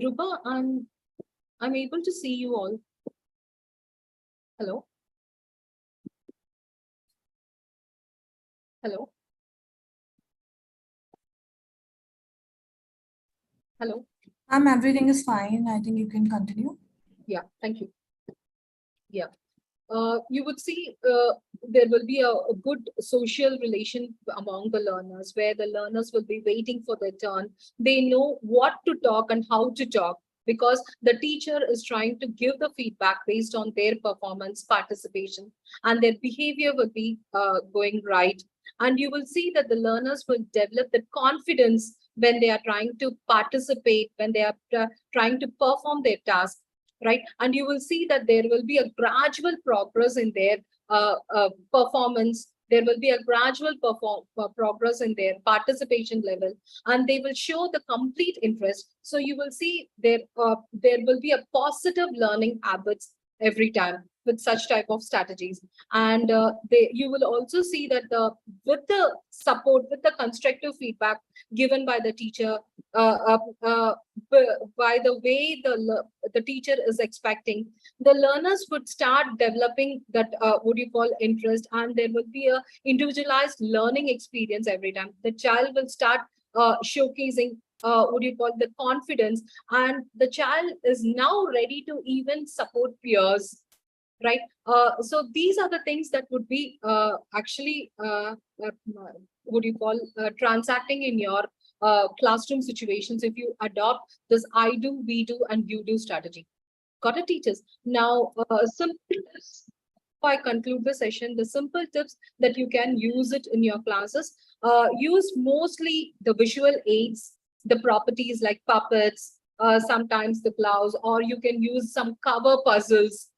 Speaker 3: Ruba, I'm able to see you all. Hello. Hello. Hello.
Speaker 4: Everything is fine. I think you can continue.
Speaker 3: Yeah, thank you. Yeah. You would see there will be a good social relation among the learners, where the learners will be waiting for their turn. They know what to talk and how to talk, because the teacher is trying to give the feedback based on their performance, participation, and their behavior will be going right. And you will see that the learners will develop the confidence when they are trying to participate, when they are trying to perform their task, right? And you will see that there will be a gradual progress in their performance. There will be a gradual progress in their participation level, and they will show the complete interest. So you will see there will be a positive learning habits every time with such type of strategies. And you will also see that with the support, with the constructive feedback given by the teacher, uh, uh, uh, by the way the teacher is expecting, the learners would start developing that what you call interest, and there will be a individualized learning experience every time. The child will start showcasing what you call the confidence, and the child is now ready to even support peers, right? So these are the things that would be actually what you call transacting in your classroom situations if you adopt this I do, we do, and you do strategy. Got it, teachers? Now, simple tips. Before I conclude the session, the simple tips that you can use it in your classes. Use mostly the visual aids, the properties like puppets, sometimes the clouds, or you can use some cover puzzles.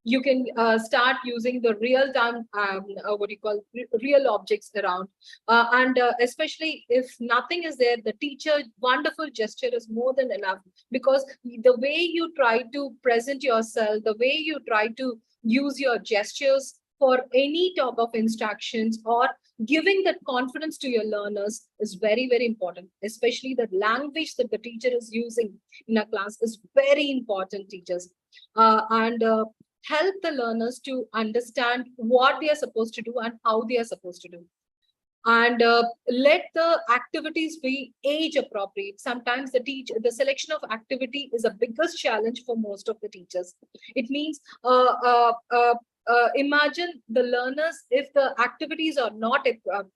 Speaker 3: You can start using the real-time, what do you call, real objects around. And especially if nothing is there, the teacher, wonderful gesture is more than enough, because the way you try to present yourself, the way you try to use your gestures for any type of instructions, or giving that confidence to your learners is very, very important. Especially the language that the teacher is using in a class is very important, teachers. And help the learners to understand what they are supposed to do and how they are supposed to do. And let the activities be age appropriate. Sometimes the selection of activity is a biggest challenge for most of the teachers. It means imagine the learners, if the activities are not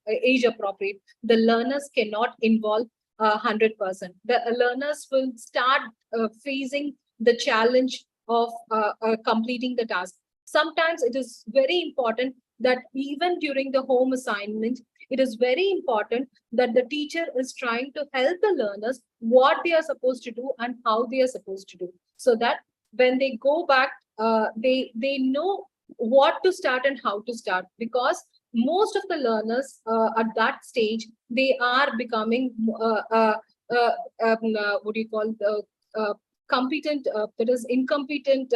Speaker 3: age appropriate, the learners cannot involve 100%. The learners will start facing the challenge of completing the task. Sometimes it is very important that even during the home assignment, it is very important that the teacher is trying to help the learners what they are supposed to do and how they are supposed to do, so that when they go back, they know what to start and how to start. Because most of the learners at that stage, they are becoming what do you call the competent, that is incompetent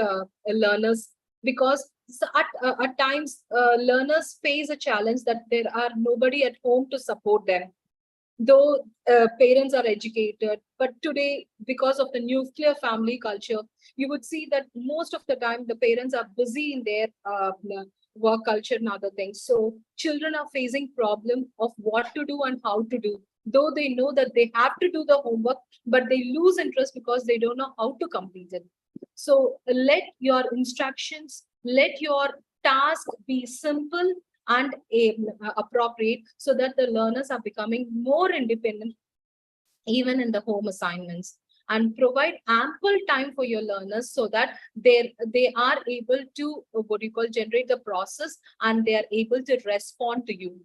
Speaker 3: learners, because at times learners face a challenge that there are nobody at home to support them, though parents are educated. But today, because of the nuclear family culture, you would see that most of the time the parents are busy in their work culture and other things. So children are facing problem of what to do and how to do, though they know that they have to do the homework, but they lose interest because they don't know how to complete it. So let your instructions, let your task be simple and appropriate, so that the learners are becoming more independent even in the home assignments. And provide ample time for your learners, so that they are able to what you call generate the process, and they are able to respond to you,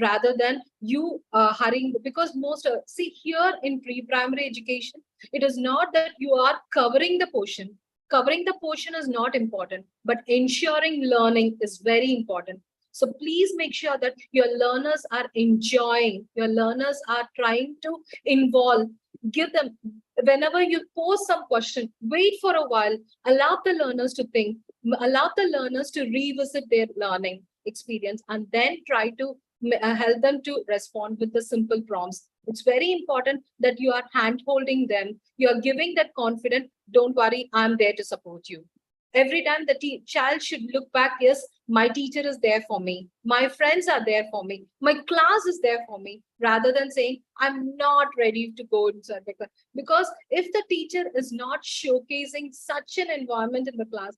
Speaker 3: rather than you hurrying. Because most see here in pre-primary education, it is not that you are covering the portion. Covering the portion is not important, but ensuring learning is very important. So please make sure that your learners are enjoying, your learners are trying to involve. Give them, whenever you pose some question, wait for a while, allow the learners to think, allow the learners to revisit their learning experience, and then try to help them to respond with the simple prompts. It's very important that you are hand holding them, you are giving that confidence. Don't worry, I'm there to support you. Every time the child should look back, yes, my teacher is there for me, my friends are there for me, my class is there for me, rather than saying, I'm not ready to go inside the class. Because if the teacher is not showcasing such an environment in the class,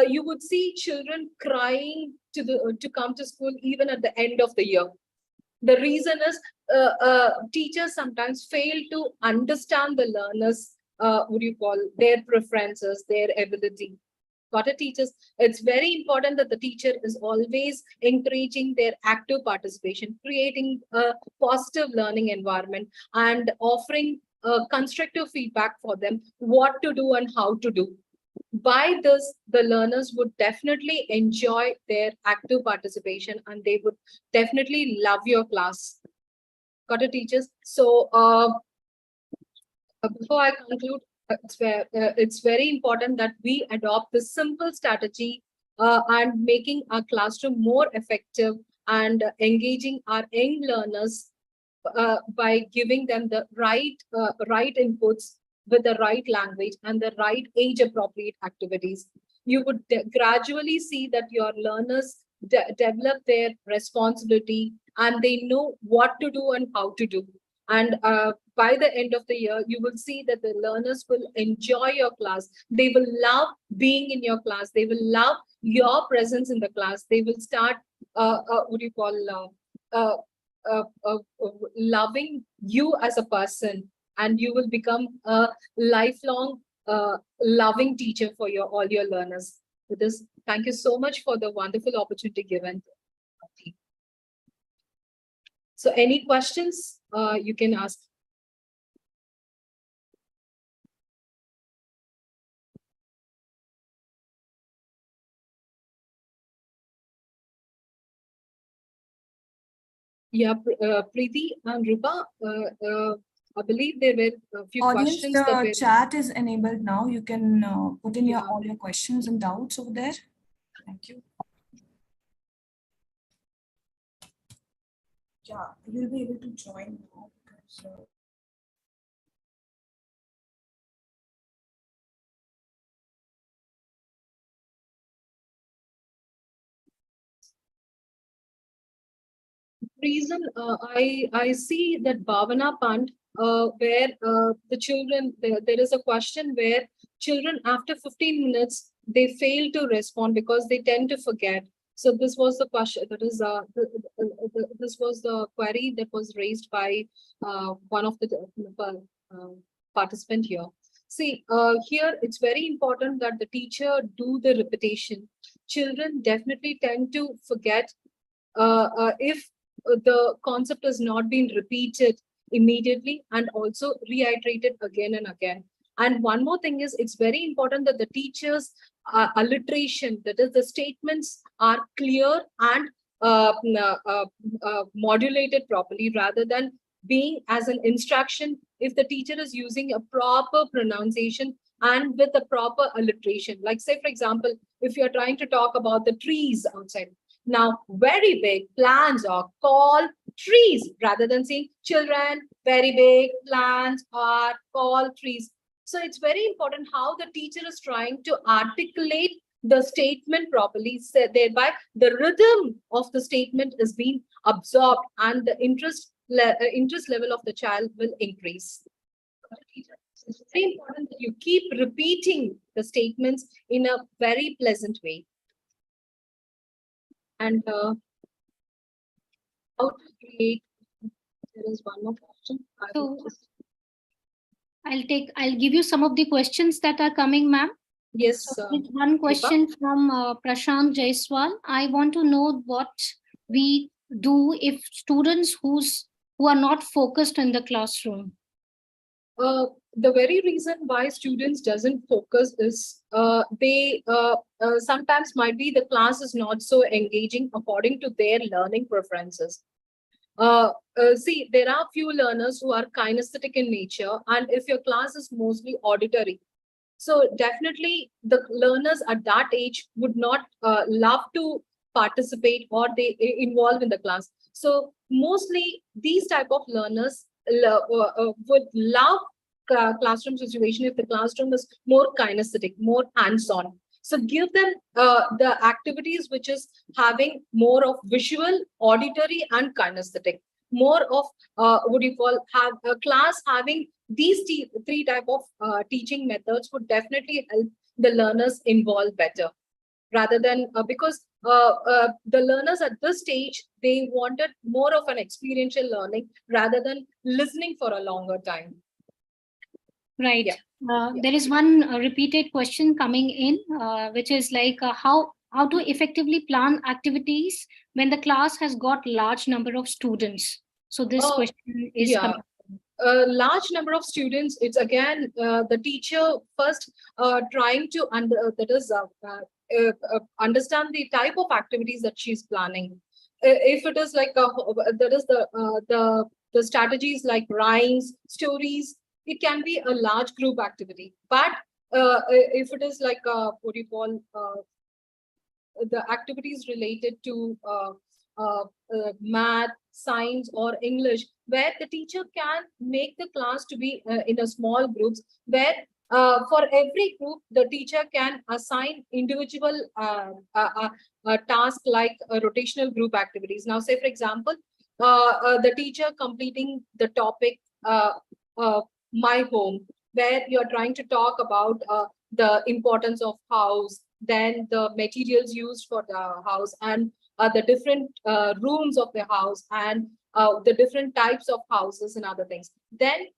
Speaker 3: you would see children crying to come to school even at the end of the year. The reason is teachers sometimes fail to understand the learners, what do you call, their preferences, their ability. Got it, teachers? It's very important that the teacher is always encouraging their active participation, creating a positive learning environment, and offering constructive feedback for them, what to do and how to do. By this, the learners would definitely enjoy their active participation and they would definitely love your class. Got it, teachers? So before I conclude, it's very important that we adopt this simple strategy and making our classroom more effective and engaging our young learners by giving them the right inputs with the right language and the right age appropriate activities. You would gradually see that your learners develop their responsibility and they know what to do and how to do. And by the end of the year, you will see that the learners will enjoy your class. They will love being in your class. They will love your presence in the class. They will start, what do you call, loving you as a person, and you will become a lifelong loving teacher for all your learners. With this, thank you so much for the wonderful opportunity given. So any questions you can ask. Yeah, Preeti and Rupa, I believe there were a few
Speaker 4: Audience,
Speaker 3: questions.
Speaker 4: the chat is enabled now. You can put in all your questions and doubts over there. Thank you. Yeah, you'll be able to join now. Because,
Speaker 3: reason I see that Bhavana Pant, where the children, there is a question where children after 15 minutes, they fail to respond because they tend to forget. So this was the question, that is, this was the query that was raised by one of the participant here. See, here it's very important that the teacher do the repetition. Children definitely tend to forget if the concept has not been repeated immediately and also reiterated again and again. And one more thing is, it's very important that the teachers alliteration, that is, the statements are clear and modulated properly, rather than being as an instruction. If the teacher is using a proper pronunciation and with a proper alliteration, like say, for example, if you're trying to talk about the trees outside, now, very big plants are called trees, rather than saying children, very big plants are called trees. So it's very important how the teacher is trying to articulate the statement properly, so thereby the rhythm of the statement is being absorbed and the interest level of the child will increase. It's very important that you keep repeating the statements in a very pleasant way. And how to create, there is one more question.
Speaker 2: I'll give you some of the questions that are coming, ma'am.
Speaker 3: Yes.
Speaker 2: So one question from Prashant Jaiswal. I want to know what we do if students who are not focused in the classroom.
Speaker 3: The very reason why students doesn't focus is they sometimes might be the class is not so engaging according to their learning preferences. See, there are few learners who are kinesthetic in nature, and if your class is mostly auditory, so definitely the learners at that age would not love to participate or they involve in the class. So mostly these type of learners would love classroom situation if the classroom is more kinesthetic, more hands-on. So give them the activities which is having more of visual, auditory, and kinesthetic. More of what you call have a class having these three type of teaching methods would definitely help the learners involve better, rather than because the learners at this stage, they wanted more of an experiential learning rather than listening for a longer time.
Speaker 2: Right.
Speaker 3: Yeah.
Speaker 2: There is one repeated question coming in, which is like how to effectively plan activities when the class has got large number of students. So this question is
Speaker 3: yeah.
Speaker 2: coming.
Speaker 3: A large number of students, it's again the teacher first trying to understand the type of activities that she's planning. If it is like that is the strategies like rhymes, stories, it can be a large group activity. But if it is like what do you call the activities related to math, science, or English, where the teacher can make the class to be in a small groups, where for every group, the teacher can assign individual task like rotational group activities. Now, say, for example, the teacher completing the topic, my home, where you're trying to talk about the importance of house, then the materials used for the house, and the different rooms of the house, and the different types of houses and other things. Then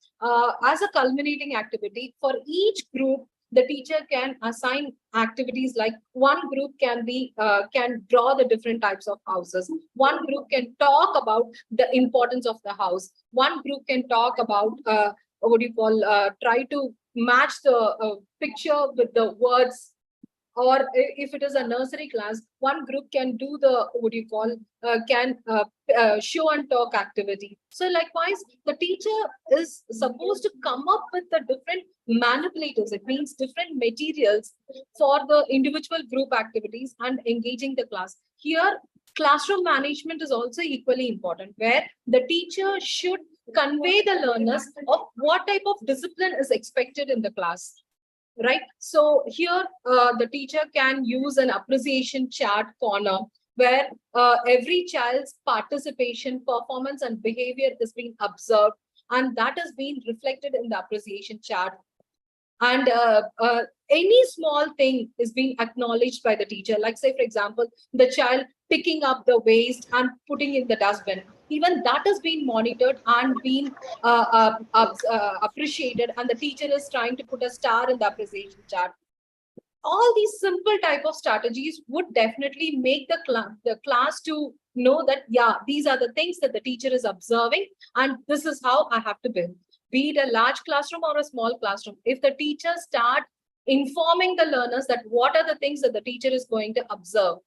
Speaker 3: as a culminating activity for each group, the teacher can assign activities like one group can be can draw the different types of houses, one group can talk about the importance of the house, one group can talk about what do you call try to match the picture with the words. Or if it is a nursery class, one group can do the what do you call show and talk activity. So likewise, the teacher is supposed to come up with the different manipulators, it means different materials for the individual group activities and engaging the class. Here classroom management is also equally important, where the teacher should convey the learners of what type of discipline is expected in the class. Right. So here the teacher can use an appreciation chart corner, where every child's participation, performance, and behavior is being observed, and that is being reflected in the appreciation chart. And any small thing is being acknowledged by the teacher. Like, say, for example, the child picking up the waste and putting in the dustbin. Even that is being monitored and being appreciated, and the teacher is trying to put a star in the appreciation chart. All these simple type of strategies would definitely make the class to know that, yeah, these are the things that the teacher is observing, and this is how I have to build. Be it a large classroom or a small classroom, if the teacher start informing the learners that what are the things that the teacher is going to observe,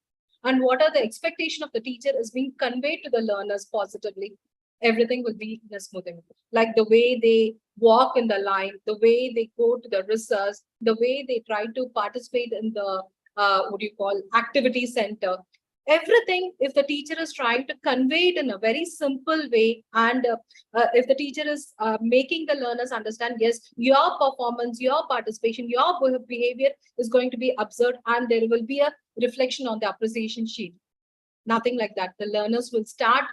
Speaker 3: and what are the expectation of the teacher is being conveyed to the learners positively, everything will be in a smoothing. Like the way they walk in the line, the way they go to the research, the way they try to participate in the what do you call activity center. Everything, if the teacher is trying to convey it in a very simple way, and if the teacher is making the learners understand, yes, your performance, your participation, your behavior is going to be observed, and there will be a reflection on the appreciation sheet. Nothing like that. The learners will start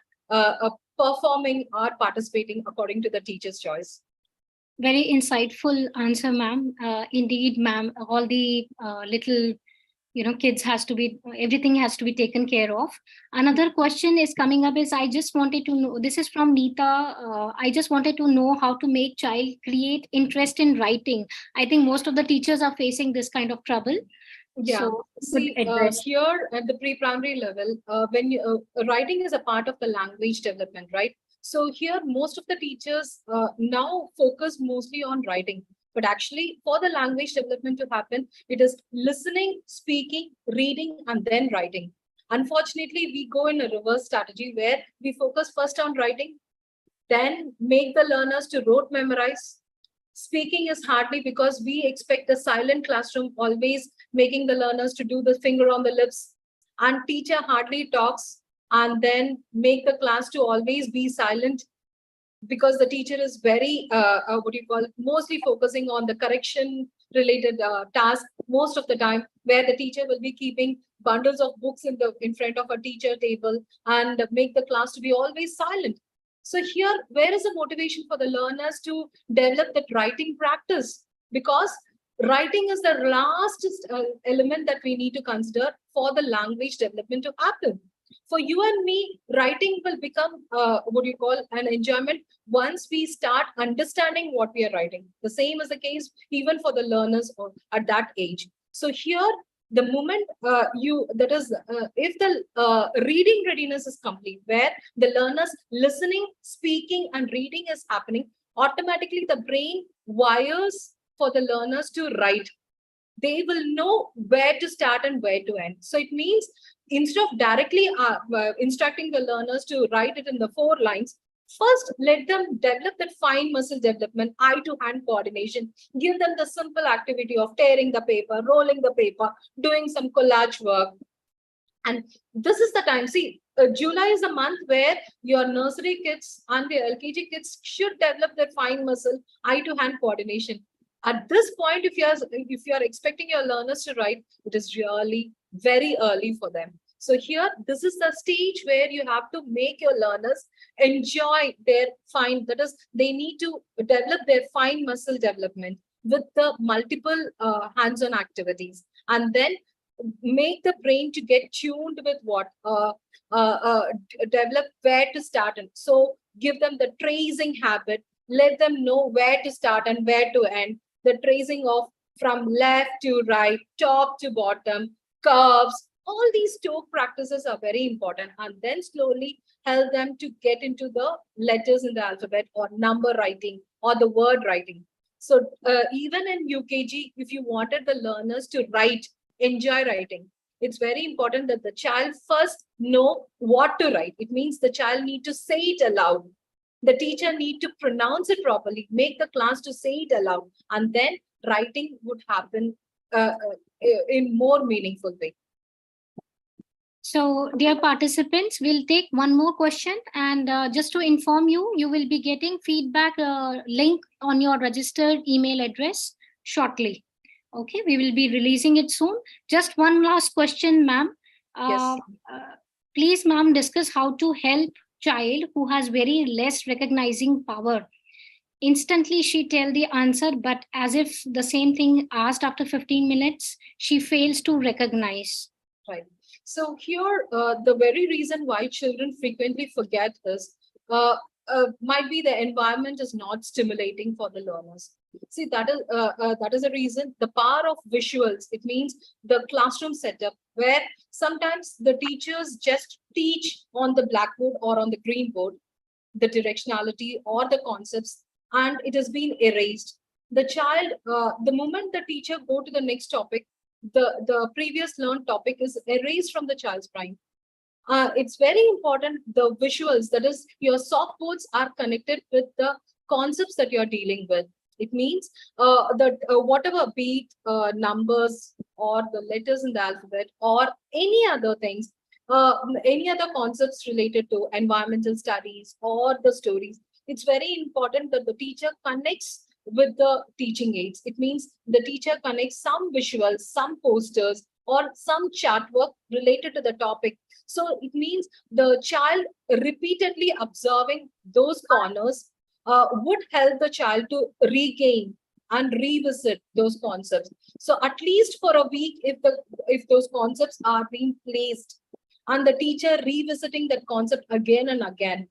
Speaker 3: performing or participating according to the teacher's choice.
Speaker 2: Very insightful answer, ma'am. Indeed, ma'am, all the little kids has to be, everything has to be taken care of. Another question is coming up is, I just wanted to know, this is from Neeta. I just wanted to know how to make child create interest in writing. I think most of the teachers are facing this kind of trouble.
Speaker 3: Yeah.
Speaker 2: So
Speaker 3: see, here at the pre-primary level, when writing is a part of the language development, right? So here, most of the teachers now focus mostly on writing. But actually, for the language development to happen, it is listening, speaking, reading, and then writing. Unfortunately, we go in a reverse strategy where we focus first on writing, then make the learners to rote memorize. Speaking is hardly, because we expect a silent classroom, always making the learners to do the finger on the lips, and teacher hardly talks, and then make the class to always be silent, because the teacher is very what do you call mostly focusing on the correction related task, most of the time, where the teacher will be keeping bundles of books in front of a teacher table and make the class to be always silent. So here, where is the motivation for the learners to develop that writing practice? Because writing is the last element that we need to consider for the language development to happen. For you and me, writing will become what you call an enjoyment once we start understanding what we are writing. The same is the case even for the learners at that age. So here, the moment if the reading readiness is complete, where the learners listening, speaking, and reading is happening, automatically the brain wires for the learners to write. They will know where to start and where to end. So it means instead of directly instructing the learners to write it in the 4 lines, first let them develop that fine muscle development, eye-to-hand coordination. Give them the simple activity of tearing the paper, rolling the paper, doing some collage work. And this is the time. See, July is a month where your nursery kids and the LKG kids should develop their fine muscle, eye-to-hand coordination. At this point, if you are expecting your learners to write, it is really very early for them. So here, this is the stage where you have to make your learners enjoy their fine, that is, they need to develop their fine muscle development with the multiple hands-on activities, and then make the brain to get tuned with what develop where to start. And so give them the tracing habit, let them know where to start and where to end, the tracing of from left to right, top to bottom, curves. All these stroke practices are very important, and then slowly help them to get into the letters in the alphabet or number writing or the word writing. So even in UKG, if you wanted the learners to write, enjoy writing, it's very important that the child first know what to write. It means the child need to say it aloud. The teacher need to pronounce it properly, make the class to say it aloud, and then writing would happen in more meaningful way.
Speaker 2: So, dear participants, we'll take one more question, and just to inform you, you will be getting feedback link on your registered email address shortly. Okay, we will be releasing it soon. Just one last question, ma'am.
Speaker 3: Yes.
Speaker 2: Please, ma'am, discuss how to help child who has very less recognizing power. Instantly she tell the answer, but as if the same thing asked after 15 minutes, she fails to recognize.
Speaker 3: Right. So here, the very reason why children frequently forget is might be the environment is not stimulating for the learners. See, that is a reason. The power of visuals, it means the classroom setup, where sometimes the teachers just teach on the blackboard or on the green board the directionality or the concepts, and it has been erased. The child, the moment the teacher go to the next topic, the previous learned topic is erased from the child's brain. It's very important, the visuals, that is, your soft boards are connected with the concepts that you're dealing with. It means that whatever be it numbers or the letters in the alphabet or any other things, any other concepts related to environmental studies or the stories, it's very important that the teacher connects with the teaching aids. It means the teacher connects some visuals, some posters, or some chart work related to the topic. So it means the child repeatedly observing those corners would help the child to regain and revisit those concepts. So at least for a week, if those concepts are being placed and the teacher revisiting that concept again and again,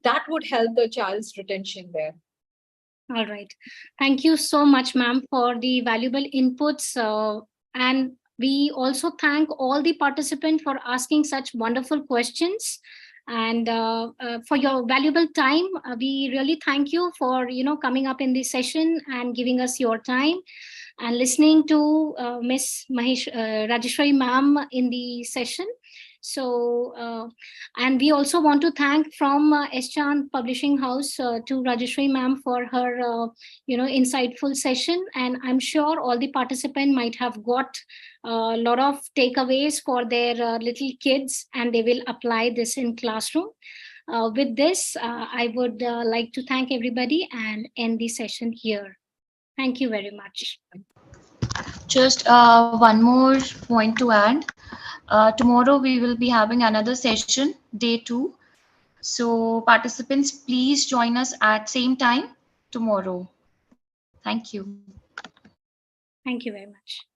Speaker 3: that would help the child's retention there.
Speaker 2: All right. Thank you so much, ma'am, for the valuable inputs. And we also thank all the participants for asking such wonderful questions. And for your valuable time, we really thank you for coming up in this session and giving us your time and listening to Miss Rajeshwari ma'am in the session. So, and we also want to thank from Eschan Publishing House to Rajeshwari ma'am for her, insightful session. And I'm sure all the participants might have got a lot of takeaways for their little kids, and they will apply this in classroom. With this, I would like to thank everybody and end the session here. Thank you very much.
Speaker 1: Just one more point to add. Tomorrow we will be having another session, day 2. So participants, please join us at same time tomorrow. Thank you.
Speaker 2: Thank you very much.